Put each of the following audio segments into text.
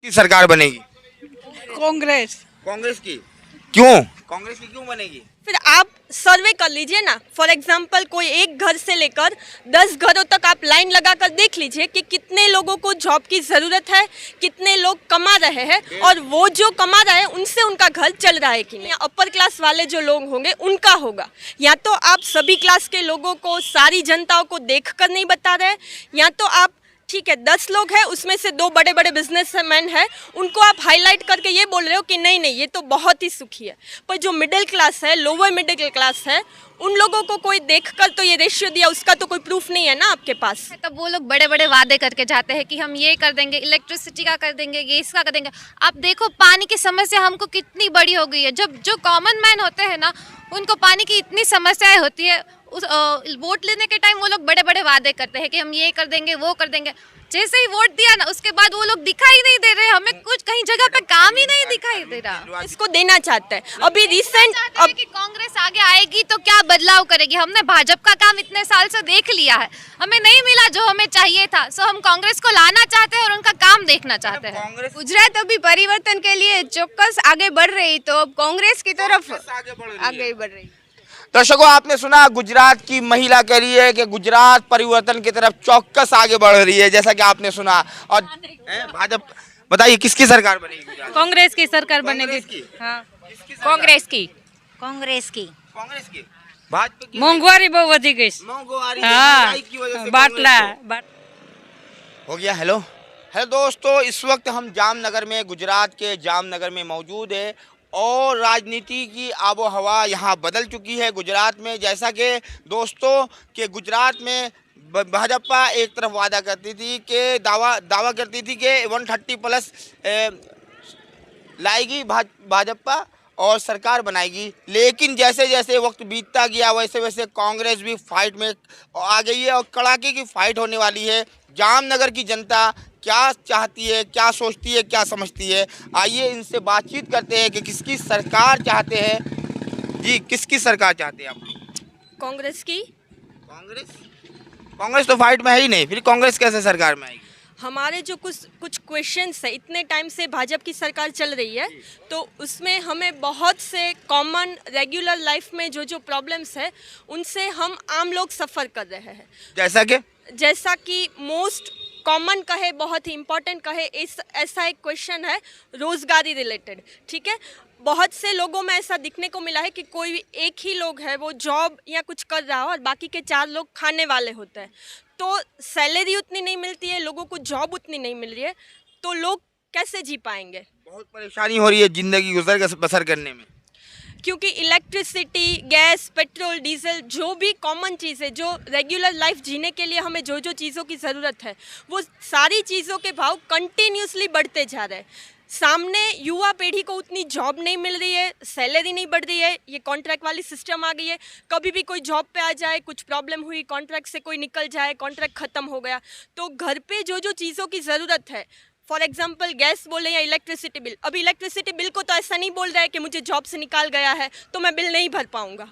की सरकार बनेगी? कांग्रेस। कांग्रेस की। क्यों? कांग्रेस की क्यों बनेगी? फिर आप सर्वे कर लीजिए ना। फॉर एग्जाम्पल कोई एक घर से लेकर 10 घरों तक आप लाइन लगाकर देख लीजिए कि कितने लोगों को जॉब की ज़रूरत है, कितने लोग कमा रहे हैं और वो जो कमा रहे हैं उनसे उनका घर चल रहा है कि नहीं। अपर क्लास वाले जो लोग होंगे उनका होगा। या तो आप सभी क्लास के लोगों को, सारी जनताओं को देख कर नहीं बता रहे, या तो आप ठीक है 10 लोग हैं उसमें से 2 बड़े बड़े बिजनेसमैन हैं, उनको आप हाईलाइट करके ये बोल रहे हो कि नहीं नहीं ये तो बहुत ही सुखी है। पर जो मिडिल क्लास है, लोअर मिडिल क्लास है, उन लोगों को कोई देखकर तो ये रेशियो दिया, उसका तो कोई प्रूफ नहीं है ना आपके पास। तब वो लोग बड़े बड़े वादे करके जाते हैं कि हम ये कर देंगे, इलेक्ट्रिसिटी का कर देंगे, गैस का कर देंगे। आप देखो पानी की समस्या हमको कितनी बड़ी हो गई है। जब जो कॉमन मैन होते हैं ना, उनको पानी की इतनी समस्याएं होती है। उस वोट लेने के टाइम वो लोग बड़े बड़े वादे करते हैं कि हम ये कर देंगे, वो कर देंगे। जैसे ही वोट दिया ना, उसके बाद वो लोग दिखाई नहीं दे रहे। हमें कुछ कहीं जगह पे काम ही नहीं दिखाई दे रहा। इसको देना चाहता है अभी रिसेंट। अब कि कांग्रेस आगे आएगी तो क्या बदलाव करेगी। हमने भाजपा का काम इतने साल से देख लिया है, हमें नहीं मिला जो हमें चाहिए था। सो हम कांग्रेस को लाना चाहते हैं और उनका काम देखना चाहते हैं। गुजरात अभी परिवर्तन के लिए चौक्कस आगे बढ़ रही, तो अब कांग्रेस की तरफ आगे बढ़ रही। दर्शकों, आपने सुना गुजरात की महिला कह रही है कि गुजरात परिवर्तन की तरफ चौकस आगे बढ़ रही है, जैसा कि आपने सुना। और भाजपा, बताइए किसकी सरकार बनेगी गुजरात? कांग्रेस की सरकार बनेगी। हाँ, कांग्रेस की। कांग्रेस की। भाजपा की मोंघवारी बहुत वधी गई। मोंघवारी, हाँ, महंगाई की वजह से बाटला कांग्रेस को। हो गया। हेलो दोस्तों, इस वक्त हम जामनगर में, गुजरात के जामनगर में मौजूद है और राजनीति की आबो हवा यहाँ बदल चुकी है गुजरात में। जैसा कि दोस्तों के गुजरात में भाजपा एक तरफ वादा करती थी कि दावा करती थी कि 130 प्लस लाएगी भाजपा और सरकार बनाएगी, लेकिन जैसे जैसे वक्त बीतता गया वैसे वैसे कांग्रेस भी फाइट में आ गई है और कड़ाके की फाइट होने वाली है। जामनगर की जनता क्या चाहती है, क्या सोचती है, क्या समझती है, आइए इनसे बातचीत करते हैं कि किसकी सरकार चाहते हैं। जी, किसकी सरकार चाहते हैं आप? कांग्रेस की। कांग्रेस तो फाइट में है ही नहीं, फिर कांग्रेस कैसे सरकार में आएगी? हमारे जो कुछ क्वेश्चंस है, इतने टाइम से भाजपा की सरकार चल रही है तो उसमें हमें बहुत से कॉमन रेगुलर लाइफ में जो प्रॉब्लम्स है उनसे हम आम लोग सफ़र कर रहे हैं। जैसा कि मोस्ट कॉमन कहे, बहुत ही इम्पोर्टेंट कहे, ऐसा एक क्वेश्चन है रोज़गारी रिलेटेड। ठीक है, बहुत से लोगों में ऐसा दिखने को मिला है कि कोई एक ही लोग है वो जॉब या कुछ कर रहा हो और बाकी के 4 लोग खाने वाले होते हैं, तो सैलरी उतनी नहीं मिलती है, लोगों को जॉब उतनी नहीं मिल रही है, तो लोग कैसे जी पाएंगे? बहुत परेशानी हो रही है ज़िंदगी बसर करने में, क्योंकि इलेक्ट्रिसिटी, गैस, पेट्रोल, डीजल, जो भी कॉमन चीज़ है, जो रेगुलर लाइफ जीने के लिए हमें जो चीज़ों की ज़रूरत है, वो सारी चीज़ों के भाव कंटिन्यूसली बढ़ते जा रहे हैं। सामने युवा पीढ़ी को उतनी जॉब नहीं मिल रही है, सैलरी नहीं बढ़ रही है, ये कॉन्ट्रैक्ट वाली सिस्टम आ गई है। कभी भी कोई जॉब पे आ जाए, कुछ प्रॉब्लम हुई, कॉन्ट्रैक्ट से कोई निकल जाए, कॉन्ट्रैक्ट ख़त्म हो गया, तो घर पे जो चीज़ों की ज़रूरत है, फॉर एग्जाम्पल गैस बोले या इलेक्ट्रिसिटी बिल, अभी इलेक्ट्रिसिटी बिल को तो ऐसा नहीं बोल रहा है कि मुझे जॉब से निकाल गया है तो मैं बिल नहीं भर पाऊँगा।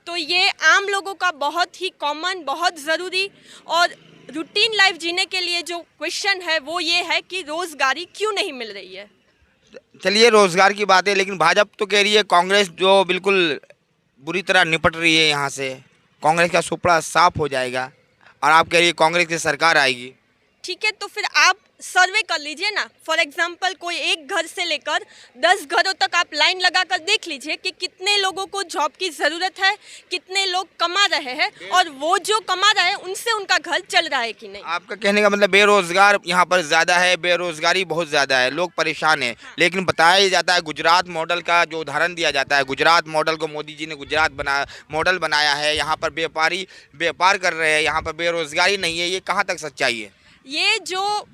तो ये आम लोगों का बहुत ही कॉमन, बहुत ज़रूरी और रूटीन लाइफ जीने के लिए जो क्वेश्चन है वो ये है कि रोज़गारी क्यों नहीं मिल रही है। चलिए रोजगार की बात है, लेकिन भाजपा तो कह रही है, कांग्रेस जो बिल्कुल बुरी तरह निपट रही है यहाँ से, कांग्रेस का सुपड़ा साफ हो जाएगा, और आप कह रही है कांग्रेस की सरकार आएगी। ठीक है, तो फिर आप सर्वे कर लीजिए ना। फॉर एग्जाम्पल कोई एक घर से लेकर 10 घरों तक आप लाइन लगाकर देख लीजिए कि कितने लोगों को जॉब की ज़रूरत है, कितने लोग कमा रहे हैं और वो जो कमा रहे हैं उनसे उनका घर चल रहा है कि नहीं। आपका कहने का मतलब बेरोजगार यहाँ पर ज़्यादा है, बेरोजगारी बहुत ज़्यादा है, लोग परेशान हैं। लेकिन बताया जाता है गुजरात मॉडल का जो उदाहरण दिया जाता है, गुजरात मॉडल को मोदी जी ने मॉडल बनाया है, यहाँ पर व्यापारी व्यापार कर रहे हैं, यहाँ पर बेरोजगारी नहीं है, ये कहाँ तक सच्चाई है? ये जो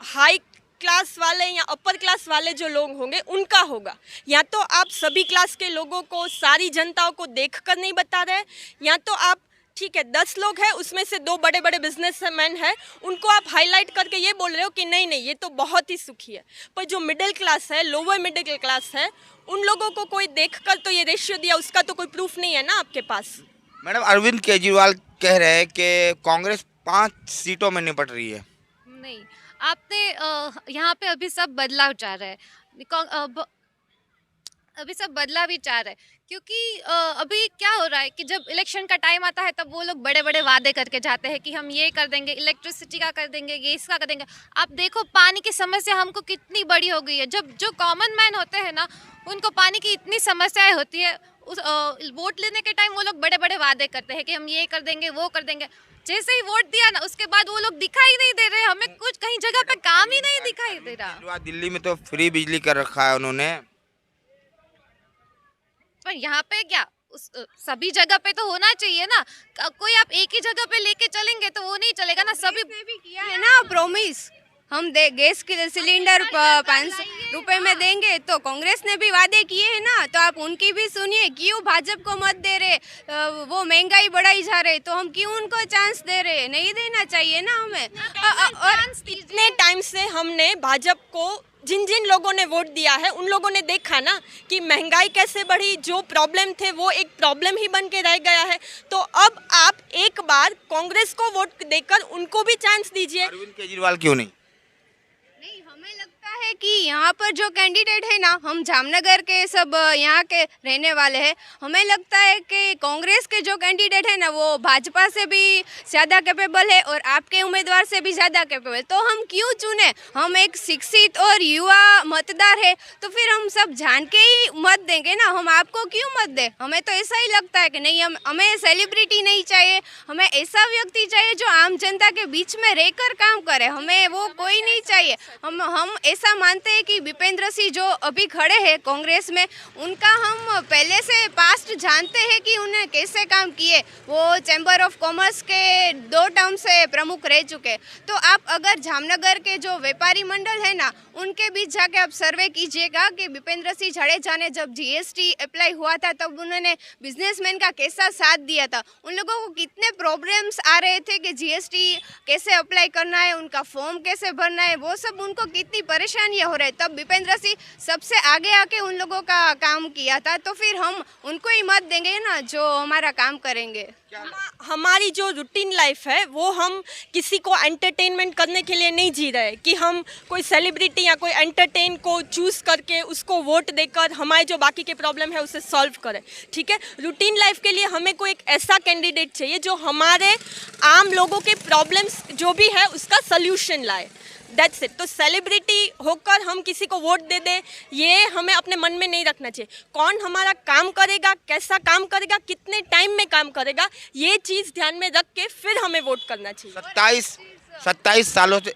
हाई क्लास वाले या अपर क्लास वाले जो लोग होंगे उनका होगा। या तो आप सभी क्लास के लोगों को, सारी जनताओं को देख कर नहीं बता रहे, या तो आप ठीक है 10 लोग हैं उसमें से 2 बड़े बड़े बिजनेसमैन हैं, उनको आप हाईलाइट करके ये बोल रहे हो कि नहीं नहीं ये तो बहुत ही सुखी है। पर जो मिडिल क्लास है, लोअर मिडिल क्लास है, उन लोगों को कोई देख कर तो ये रेशियो दिया, उसका तो कोई प्रूफ नहीं है ना आपके पास। मैडम, अरविंद केजरीवाल कह रहे हैं कि कांग्रेस 5 सीटों में निपट रही है। नहीं, आपने यहाँ पे अभी सब बदलाव चाह रहे हैं अभी सब बदलाव ही चाह रहे हैं क्योंकि अभी क्या हो रहा है कि जब इलेक्शन का टाइम आता है तब वो लोग बड़े बड़े वादे करके जाते हैं कि हम ये कर देंगे, इलेक्ट्रिसिटी का कर देंगे, गैस का कर देंगे। आप देखो पानी की समस्या हमको कितनी बड़ी हो गई है। जब जो कॉमन मैन होते हैं ना उनको पानी की इतनी समस्याएं होती है। उस वोट लेने के टाइम वो लोग बड़े बड़े वादे करते हैं कि हम ये कर देंगे वो कर देंगे। जैसे ही वोट दिया ना उसके बाद वो लोग दिखाई नहीं दे रहे। हमें कुछ कहीं जगह पे काम ही नहीं दिखाई दे रहा। दिल्ली में तो फ्री बिजली कर रखा है उन्होंने, पर यहाँ पे क्या सभी जगह पे तो होना चाहिए ना। कोई आप एक ही जगह पे लेके चलेंगे तो वो नहीं चलेगा ना। सभी ने भी किया है ना प्रॉमिस, हम दे गैस के सिलेंडर 500 रुपए में देंगे, तो कांग्रेस ने भी वादे किए हैं ना, तो आप उनकी भी सुनिए। क्यों भाजपा को मत दे रहे? वो महंगाई बढ़ाई जा रहे, तो हम क्यों उनको चांस दे रहे? नहीं देना चाहिए ना हमें। और इतने टाइम से हमने भाजपा को जिन जिन लोगों ने वोट दिया है उन लोगों ने देखा ना कि महंगाई कैसे बढ़ी, जो प्रॉब्लम थे वो एक प्रॉब्लम ही बन के रह गया है। तो अब आप एक बार कांग्रेस को वोट देकर उनको भी चांस दीजिए। अरविंद केजरीवाल क्यों नहीं? नहीं, हमें लगता है कि यहाँ पर जो कैंडिडेट है ना, हम जामनगर के सब यहाँ के रहने वाले हैं, हमें लगता है कि कांग्रेस के जो कैंडिडेट है ना वो भाजपा से भी ज़्यादा कैपेबल है और आपके उम्मीदवार से भी ज़्यादा कैपेबल। तो हम क्यों चुने? हम एक शिक्षित और युवा मतदार है, तो फिर हम सब जान के ही मत देंगे ना। हम आपको क्यों मत दें? हमें तो ऐसा ही लगता है कि नहीं, हमें सेलिब्रिटी नहीं चाहिए, हमें ऐसा व्यक्ति चाहिए जो आम जनता के बीच में रहकर काम करे। हमें वो कोई नहीं चाहिए। हम ऐसा मानते हैं कि भूपेंद्र सिंह जो अभी खड़े हैं कांग्रेस में, उनका हम पहले से पास्ट जानते हैं कि उन्हें कैसे काम किए। वो चैम्बर ऑफ कॉमर्स के 2 टर्म से प्रमुख रह चुके। तो आप अगर जामनगर के जो व्यापारी मंडल है ना, उनके बीच जाके आप सर्वे कीजिएगा कि भूपेंद्र सिंह जडेजा ने जब जीएसटी अप्लाई हुआ था तब उन्होंने बिजनेसमैन का कैसा साथ दिया था। उन लोगों को कितने प्रॉब्लम्स आ रहे थे कि जीएसटी कैसे अप्लाई करना है, उनका फॉर्म कैसे भरना है, वो सब उनको कितनी परेशानियां हो रही। तब भूपेंद्र सिंह सबसे आगे आके उन लोगों का काम किया था। तो फिर हम उनको ही मत देंगे ना जो हमारा काम करेंगे। हमारी जो रूटीन लाइफ है वो हम किसी को एंटरटेनमेंट करने के लिए नहीं जी रहे कि हम कोई सेलिब्रिटी या कोई एंटरटेन को चूज करके उसको वोट देकर हमारे जो बाकी के प्रॉब्लम है उसे सॉल्व करें। ठीक है, रूटीन लाइफ के लिए हमें कोई एक ऐसा कैंडिडेट चाहिए जो हमारे आम लोगों के प्रॉब्लम्स जो भी है उसका सल्यूशन लाए। That's it. तो सेलिब्रिटी होकर हम किसी को वोट दे दें ये हमें अपने मन में नहीं रखना चाहिए। कौन हमारा काम करेगा, कैसा काम करेगा, कितने टाइम में काम करेगा, ये चीज़ ध्यान में रख के फिर हमें वोट करना चाहिए। 27 सालों से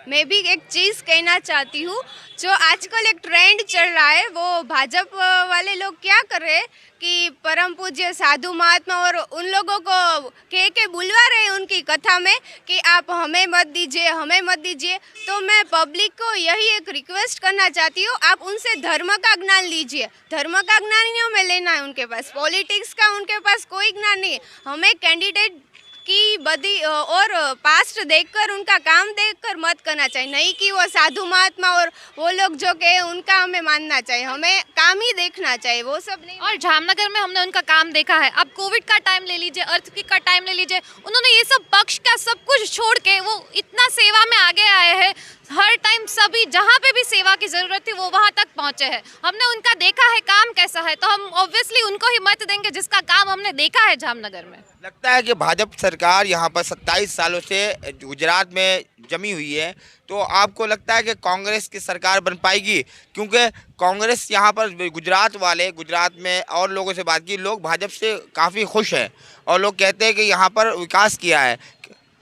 मैं भी एक चीज़ कहना चाहती हूँ, जो आजकल एक ट्रेंड चल रहा है, वो भाजपा वाले लोग क्या कर रहे हैं कि परम पूज्य साधु महात्मा और उन लोगों को कह के बुलवा रहे हैं उनकी कथा में कि आप हमें मत दीजिए, हमें मत दीजिए। तो मैं पब्लिक को यही एक रिक्वेस्ट करना चाहती हूँ, आप उनसे धर्म का ज्ञान लीजिए। धर्म का ज्ञान नहीं हमें लेना है उनके पास, पॉलिटिक्स का उनके पास कोई ज्ञान नहीं है। हमें कैंडिडेट की बदी और पास्ट देखकर उनका काम देखकर मत करना चाहिए, नहीं कि वो साधु महात्मा और वो लोग जो कहे उनका हमें मानना चाहिए। हमें काम ही देखना चाहिए, वो सब नहीं। और जामनगर में हमने उनका काम देखा है। अब कोविड का टाइम ले लीजिए, अर्थक्वेक का टाइम ले लीजिए, उन्होंने ये सब पक्ष का सब कुछ छोड़ के वो इतना सेवा में आगे आए हैं। हर टाइम सभी जहाँ पे भी सेवा की ज़रूरत थी वो वहाँ तक पहुँचे हैं। हमने उनका देखा है काम कैसा है, तो हम ऑब्वियसली उनको ही मत देंगे जिसका काम हमने देखा है जामनगर में। लगता है कि भाजपा सरकार यहाँ पर 27 सालों से गुजरात में जमी हुई है, तो आपको लगता है कि कांग्रेस की सरकार बन पाएगी? क्योंकि कांग्रेस यहाँ पर गुजरात में और लोगों से बात की, लोग भाजपा से काफ़ी खुश हैं और लोग कहते हैं कि यहाँ पर विकास किया है।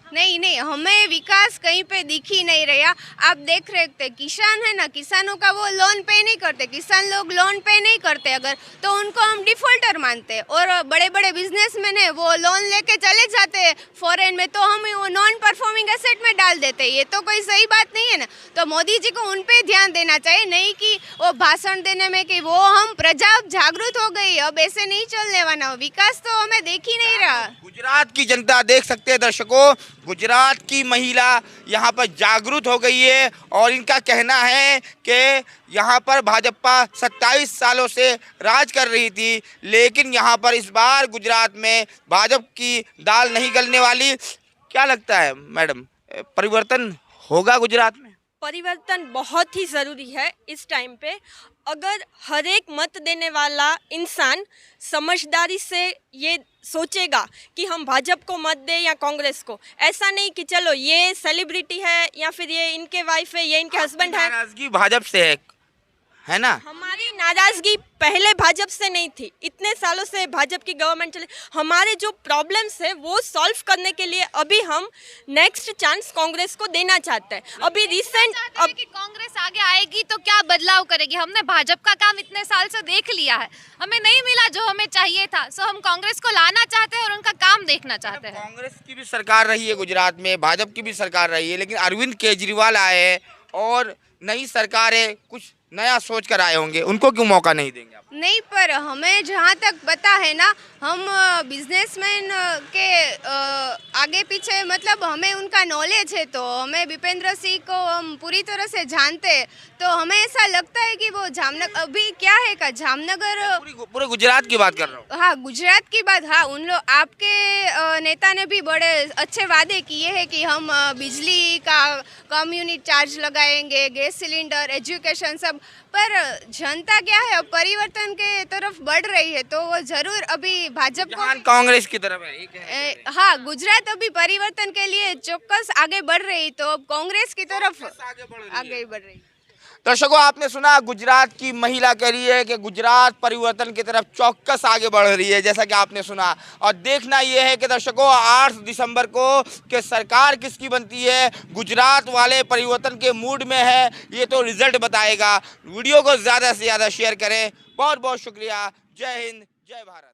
नहीं, हमें विकास कहीं पे दिख ही नहीं रहा। आप देख रहे थे किसान है ना, किसानों का वो लोन पे नहीं करते, किसान लोग लोन पे नहीं करते अगर, तो उनको हम डिफॉल्टर मानते हैं। और बड़े बड़े बिजनेसमैन है वो लोन लेके चले जाते हैं फॉरेन में, तो हम वो नॉन परफॉर्मिंग एसेट में डाल देते हैं। ये तो कोई सही बात नहीं है ना। तो मोदी जी को उन पे ध्यान देना चाहिए, नहीं कि वो भाषण देने में कि वो हम प्रजा जागरूक हो गई, अब ऐसे नहीं चलने वाला। विकास तो हमें देख ही नहीं रहा। गुजरात की जनता देख सकते हैं दर्शकों, गुजरात की महिला यहाँ पर जागरूक हो गई है और इनका कहना है कि यहाँ पर भाजपा 27 सालों से राज कर रही थी, लेकिन यहाँ पर इस बार गुजरात में भाजपा की दाल नहीं गलने वाली। क्या लगता है मैडम, परिवर्तन होगा गुजरात में? परिवर्तन बहुत ही ज़रूरी है इस टाइम पे। अगर हर एक मत देने वाला इंसान समझदारी से ये सोचेगा कि हम भाजपा को मत दें या कांग्रेस को, ऐसा नहीं कि चलो ये सेलिब्रिटी है या फिर ये इनके वाइफ है, ये इनके हस्बैंड है। नाराजगी भाजपा से है ना? हमारी नाराजगी पहले भाजपा से नहीं थी, इतने सालों से भाजपा की गवर्नमेंट चले। हमारे जो प्रॉब्लम्स है वो सॉल्व करने के लिए अभी हम नेक्स्ट चांस कांग्रेस को देना चाहते हैं। अभी रिसेंट कि कांग्रेस आगे आएगी तो क्या बदलाव करेगी? हमने भाजपा का काम इतने साल से देख लिया है, हमें नहीं मिला जो हमें चाहिए था, सो हम कांग्रेस को लाना चाहते हैं और उनका काम देखना चाहते हैं। कांग्रेस की भी सरकार रही है गुजरात में, भाजपा की भी सरकार रही है, लेकिन अरविंद केजरीवाल आए हैं और नई सरकार है, कुछ नया सोच कर आए होंगे, उनको क्यों मौका नहीं देंगे आप? नहीं, पर हमें जहाँ तक पता है ना, हम बिजनेसमैन के आगे पीछे मतलब हमें उनका नॉलेज है, तो हमें भूपेंद्र सिंह को हम पूरी तरह से जानते हैं। तो हमें ऐसा लगता है कि वो जामनगर अभी क्या है का जामनगर पूरे गुजरात की बात कर रहा हूँ। हाँ, गुजरात की बात। हाँ, उन लोग आपके नेता ने भी बड़े अच्छे वादे किए हैं कि हम बिजली का कम यूनिट चार्ज लगाएंगे, गैस सिलेंडर, एजुकेशन सब। पर जनता क्या है, अब परिवर्तन के तरफ बढ़ रही है, तो वो जरूर अभी भाजपा को कांग्रेस की तरफ है, एक है। हाँ, गुजरात अभी परिवर्तन के लिए चौक्कस आगे बढ़ रही, तो अब कांग्रेस की तरफ आगे बढ़ रही। दर्शकों, आपने सुना, गुजरात की महिला कह रही है कि गुजरात परिवर्तन की तरफ चौक्कस आगे बढ़ रही है, जैसा कि आपने सुना। और देखना यह है कि दर्शकों 8 दिसंबर को कि सरकार किसकी बनती है, गुजरात वाले परिवर्तन के मूड में है, ये तो रिजल्ट बताएगा। वीडियो को ज़्यादा से ज़्यादा शेयर करें। बहुत बहुत शुक्रिया। जय हिंद, जय भारत।